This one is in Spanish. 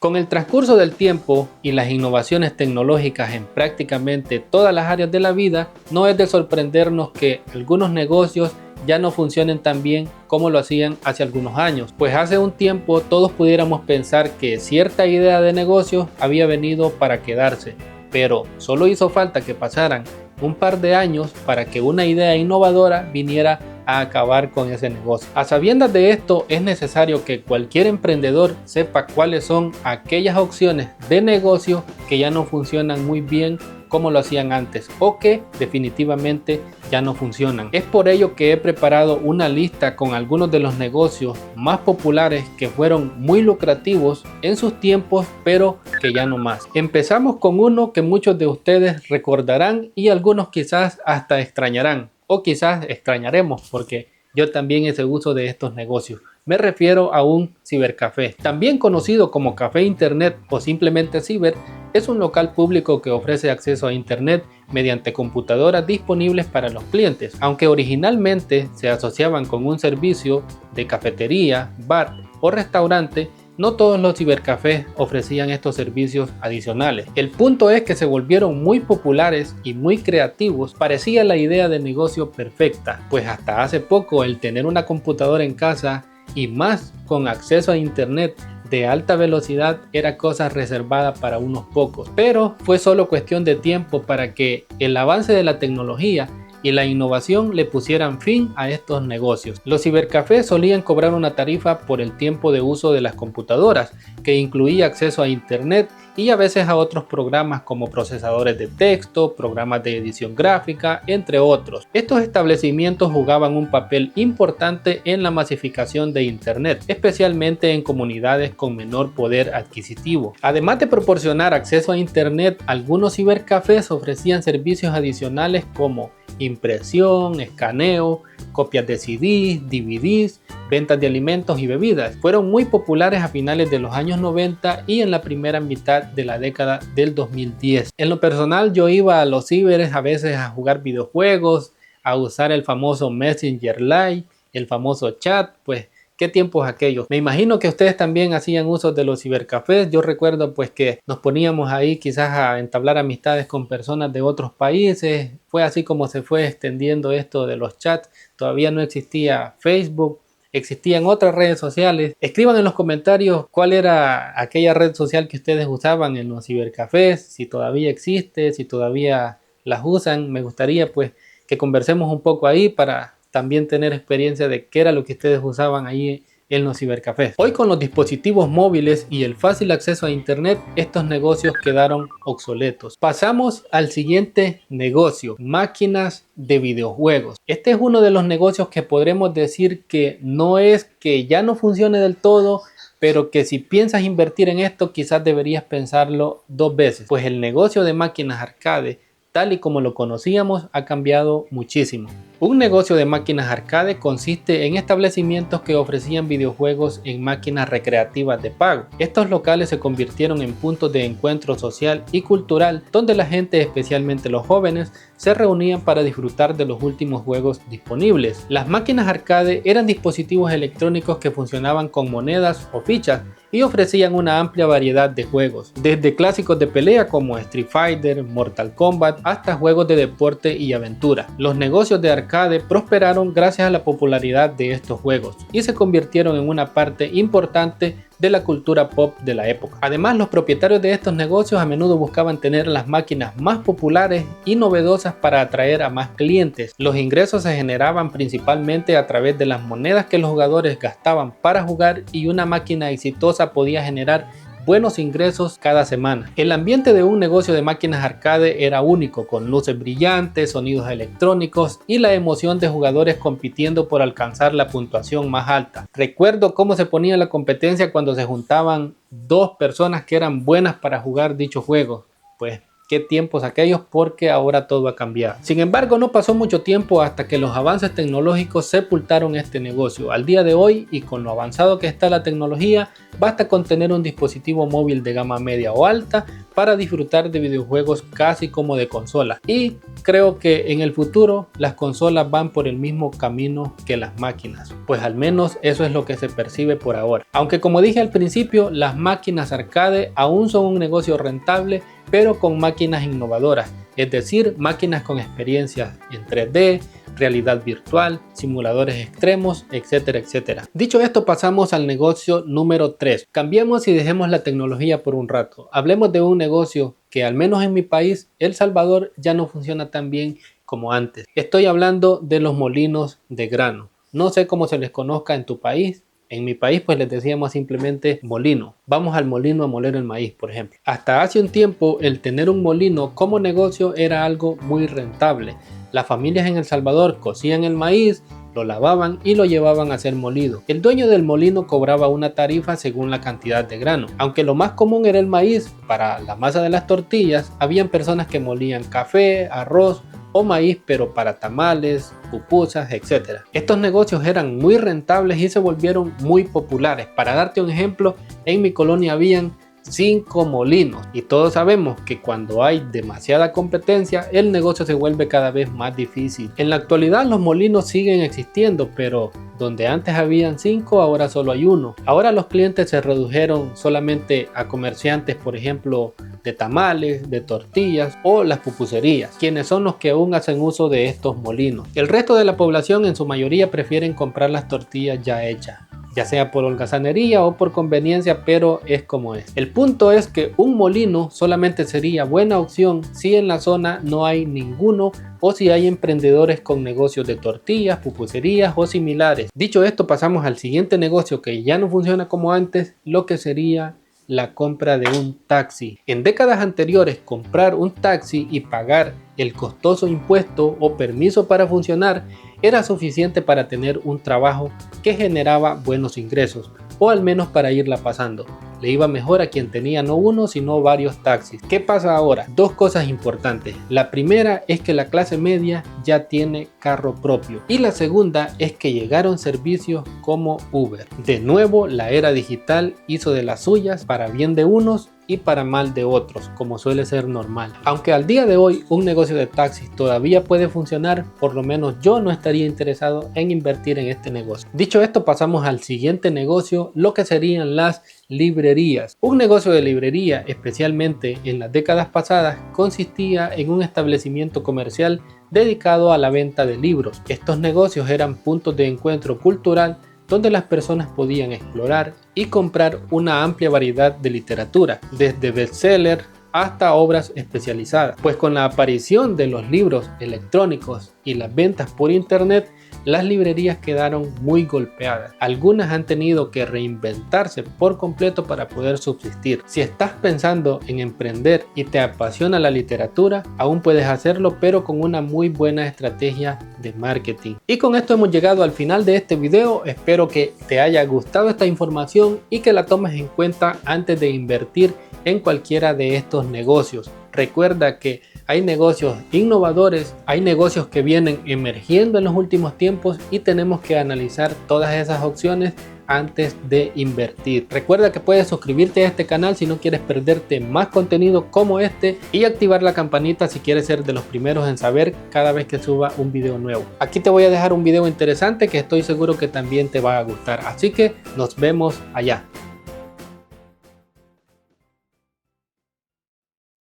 Con el transcurso del tiempo y las innovaciones tecnológicas en prácticamente todas las áreas de la vida, no es de sorprendernos que algunos negocios ya no funcionen tan bien como lo hacían hace algunos años, pues hace un tiempo todos pudiéramos pensar que cierta idea de negocio había venido para quedarse, pero solo hizo falta que pasaran un par de años para que una idea innovadora viniera a acabar con ese negocio. A sabiendas de esto, es necesario que cualquier emprendedor sepa cuáles son aquellas opciones de negocio que ya no funcionan muy bien como lo hacían antes o que definitivamente ya no funcionan. Es por ello que he preparado una lista con algunos de los negocios más populares que fueron muy lucrativos en sus tiempos, pero que ya no más. Empezamos con uno que muchos de ustedes recordarán y algunos quizás hasta extrañarán, o quizás extrañaremos, porque yo también hice uso de estos negocios. Me refiero a un cibercafé. También conocido como café internet o simplemente ciber, es un local público que ofrece acceso a internet mediante computadoras disponibles para los clientes. Aunque originalmente se asociaban con un servicio de cafetería, bar o restaurante, no todos los cibercafés ofrecían estos servicios adicionales. El punto es que se volvieron muy populares y muy creativos. Parecía la idea de negocio perfecta, pues hasta hace poco el tener una computadora en casa y más con acceso a internet de alta velocidad era cosa reservada para unos pocos. Pero fue solo cuestión de tiempo para que el avance de la tecnología y la innovación le pusieran fin a estos negocios. Los cibercafés solían cobrar una tarifa por el tiempo de uso de las computadoras, que incluía acceso a internet y a veces a otros programas como procesadores de texto, programas de edición gráfica, entre otros. Estos establecimientos jugaban un papel importante en la masificación de internet, especialmente en comunidades con menor poder adquisitivo. Además de proporcionar acceso a internet, algunos cibercafés ofrecían servicios adicionales como impresión, escaneo, copias de CDs, DVDs, ventas de alimentos y bebidas. Fueron muy populares a finales de los años 90 y en la primera mitad de la década del 2010. En lo personal, yo iba a los ciberes a veces a jugar videojuegos, a usar el famoso Messenger Live, el famoso chat, pues qué tiempos aquellos. Me imagino que ustedes también hacían uso de los cibercafés. Yo recuerdo pues que nos poníamos ahí quizás a entablar amistades con personas de otros países. Fue así como se fue extendiendo esto de los chats. Todavía no existía Facebook, existían otras redes sociales. Escriban en los comentarios cuál era aquella red social que ustedes usaban en los cibercafés, si todavía existe, si todavía las usan. Me gustaría pues que conversemos un poco ahí para también tener experiencia de qué era lo que ustedes usaban ahí en los cibercafés. Hoy con los dispositivos móviles y el fácil acceso a internet, estos negocios quedaron obsoletos. Pasamos al siguiente negocio, máquinas de videojuegos. Este es uno de los negocios que podremos decir que no es que ya no funcione del todo, pero que si piensas invertir en esto quizás deberías pensarlo dos veces, pues el negocio de máquinas arcade, tal y como lo conocíamos, ha cambiado muchísimo. Un negocio de máquinas arcade consiste en establecimientos que ofrecían videojuegos en máquinas recreativas de pago. Estos locales se convirtieron en puntos de encuentro social y cultural donde la gente, especialmente los jóvenes, se reunían para disfrutar de los últimos juegos disponibles. Las máquinas arcade eran dispositivos electrónicos que funcionaban con monedas o fichas y ofrecían una amplia variedad de juegos, desde clásicos de pelea como Street Fighter, Mortal Kombat, hasta juegos de deporte y aventura. Los negocios de arcade prosperaron gracias a la popularidad de estos juegos y se convirtieron en una parte importante de la cultura pop de la época. Además, los propietarios de estos negocios a menudo buscaban tener las máquinas más populares y novedosas para atraer a más clientes. Los ingresos se generaban principalmente a través de las monedas que los jugadores gastaban para jugar y una máquina exitosa podía generar buenos ingresos cada semana. El ambiente de un negocio de máquinas arcade era único, con luces brillantes, sonidos electrónicos y la emoción de jugadores compitiendo por alcanzar la puntuación más alta. Recuerdo cómo se ponía la competencia cuando se juntaban dos personas que eran buenas para jugar dicho juego. Pues qué tiempos aquellos, porque ahora todo ha cambiado. Sin embargo, no pasó mucho tiempo hasta que los avances tecnológicos sepultaron este negocio. Al día de hoy, y con lo avanzado que está la tecnología, basta con tener un dispositivo móvil de gama media o alta para disfrutar de videojuegos casi como de consola. Y creo que en el futuro las consolas van por el mismo camino que las máquinas, pues al menos eso es lo que se percibe por ahora. Aunque como dije al principio, las máquinas arcade aún son un negocio rentable, pero con máquinas innovadoras, es decir, máquinas con experiencias en 3D, realidad virtual, simuladores extremos, etcétera, etcétera. Dicho esto, pasamos al negocio número 3. Cambiemos y dejemos la tecnología por un rato. Hablemos de un negocio que al menos en mi país, El Salvador, ya no funciona tan bien como antes. Estoy hablando de los molinos de grano. No sé cómo se les conozca en tu país. En mi país pues les decíamos simplemente molino. Vamos al molino a moler el maíz, por ejemplo. Hasta hace un tiempo el tener un molino como negocio era algo muy rentable. Las familias en El Salvador cocían el maíz, lo lavaban y lo llevaban a ser molido. El dueño del molino cobraba una tarifa según la cantidad de grano. Aunque lo más común era el maíz, para la masa de las tortillas, habían personas que molían café, arroz o maíz, pero para tamales, pupusas, etc. Estos negocios eran muy rentables y se volvieron muy populares. Para darte un ejemplo, en mi colonia habían 5 molinos y todos sabemos que cuando hay demasiada competencia el negocio se vuelve cada vez más difícil. En la actualidad los molinos siguen existiendo, pero donde antes habían 5 ahora solo hay uno. Ahora los clientes se redujeron solamente a comerciantes, por ejemplo de tamales, de tortillas o las pupuserías, quienes son los que aún hacen uso de estos molinos. El resto de la población en su mayoría prefieren comprar las tortillas ya hechas, ya sea por holgazanería o por conveniencia, pero es como es. El punto es que un molino solamente sería buena opción si en la zona no hay ninguno o si hay emprendedores con negocios de tortillas, pupuserías o similares. Dicho esto, pasamos al siguiente negocio que ya no funciona como antes, lo que sería la compra de un taxi. En décadas anteriores, comprar un taxi y pagar el costoso impuesto o permiso para funcionar era suficiente para tener un trabajo que generaba buenos ingresos, o al menos para irla pasando. Le iba mejor a quien tenía no uno sino varios taxis. ¿Qué pasa ahora? Dos cosas importantes. La primera es que la clase media ya tiene carro propio y la segunda es que llegaron servicios como Uber. De nuevo, la era digital hizo de las suyas, para bien de unos y para mal de otros, como suele ser normal. Aunque al día de hoy un negocio de taxis todavía puede funcionar, por lo menos yo no estaría interesado en invertir en este negocio. Dicho esto, pasamos al siguiente negocio, lo que serían las librerías. Un negocio de librería, especialmente en las décadas pasadas, consistía en un establecimiento comercial dedicado a la venta de libros. Estos negocios eran puntos de encuentro cultural donde las personas podían explorar y comprar una amplia variedad de literatura, desde bestsellers hasta obras especializadas. Pues con la aparición de los libros electrónicos y las ventas por internet, las librerías quedaron muy golpeadas. Algunas han tenido que reinventarse por completo para poder subsistir. Si estás pensando en emprender y te apasiona la literatura, aún puedes hacerlo, pero con una muy buena estrategia de marketing. Y con esto hemos llegado al final de este video. Espero que te haya gustado esta información y que la tomes en cuenta antes de invertir en cualquiera de estos negocios. Recuerda que hay negocios innovadores, hay negocios que vienen emergiendo en los últimos tiempos y tenemos que analizar todas esas opciones antes de invertir. Recuerda que puedes suscribirte a este canal si no quieres perderte más contenido como este y activar la campanita si quieres ser de los primeros en saber cada vez que suba un video nuevo. Aquí te voy a dejar un video interesante que estoy seguro que también te va a gustar, así que nos vemos allá.